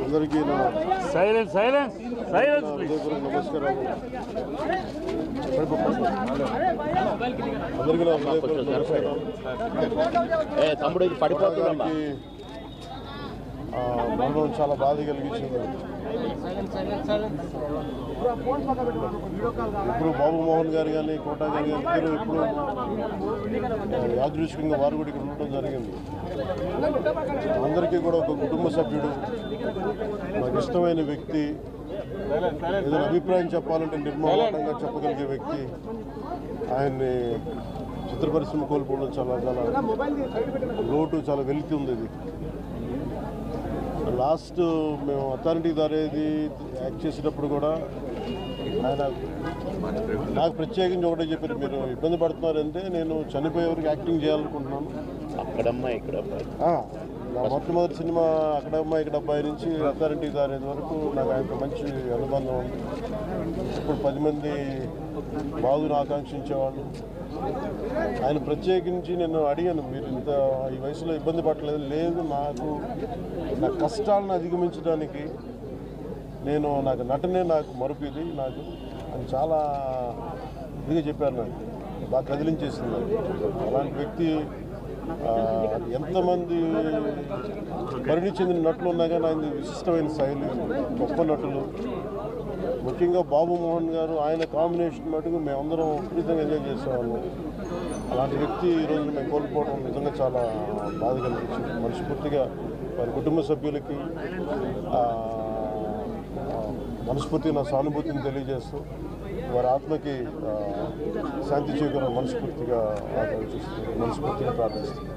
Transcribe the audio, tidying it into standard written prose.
అందరికీ silence silence silence నమస్కారం. అందరికీ నమస్కారం. తమ్ముడు పడిపోతుంది. మరణం చాలా బాధ కలిగించింది. ఇప్పుడు బాబు మోహన్ గారు కానీ కోటా గారు ఇద్దరు ఇప్పుడు యాదృచ్ఛికంగా వారు కూడా ఇక్కడ ఉండటం జరిగింది. అందరికీ కూడా ఒక కుటుంబ సభ్యుడు, నాకు ఇష్టమైన వ్యక్తి, ఏదైనా అభిప్రాయం చెప్పాలంటే నిర్మోహంగా చెప్పగలిగే వ్యక్తి. ఆయన్ని చిత్ర పరిశ్రమ కోల్పోవడం చాలా చాలా లోటు, చాలా వెలితి ఉంది. ఇది లాస్ట్ మేము అథారిటీ దారేది యాక్ట్ చేసేటప్పుడు కూడా ఆయన నాకు ప్రత్యేకించి ఒకటే చెప్పారు, మీరు ఇబ్బంది పడుతున్నారంటే నేను చనిపోయేవరకు యాక్టింగ్ చేయాలనుకుంటున్నాను. అక్కడమ్మాయి ఇక్కడ నా మొట్టమొదటి సినిమా అక్కడమ్మాయి ఇక్కడ అబ్బాయి నుంచి అథారిటీ దారేది వరకు నాకు ఆయనతో మంచి అనుబంధం ఉంది. ఇప్పుడు 10 మంది బాధను ఆకాంక్షించేవాళ్ళు. ఆయన ప్రత్యేకించి నేను అడిగాను, మీరు ఇంత ఈ వయసులో ఇబ్బంది పడలేదు. లేదు, నా కష్టాలను అధిగమించడానికి నాకు నటనే నాకు మరుపుది నాకు అని చాలా ఇదిగా చెప్పారు. నాకు బాగా కదిలించేసింది. అలాంటి వ్యక్తి ఎంతమంది పరిణి చెందిన నటులు ఉన్నా కానీ ఆయన విశిష్టమైన శైలి, గొప్ప నటులు. ముఖ్యంగా బాబు మోహన్ గారు, ఆయన కాంబినేషన్ మటుకు మేమందరం విపరీతంగా ఎంజాయ్ చేసేవాళ్ళం. అలాంటి వ్యక్తి ఈరోజు మేము కోల్పోవడం నిజంగా చాలా బాధ కలిగించింది. మనస్ఫూర్తిగా వారి కుటుంబ సభ్యులకి మనస్ఫూర్తిగా నా సానుభూతిని తెలియజేస్తూ వారి ఆత్మకి శాంతి చేకూర మనస్ఫూర్తిగా ఆకాంక్షిస్తూ మనస్ఫూర్తిగా ప్రార్థిస్తాను.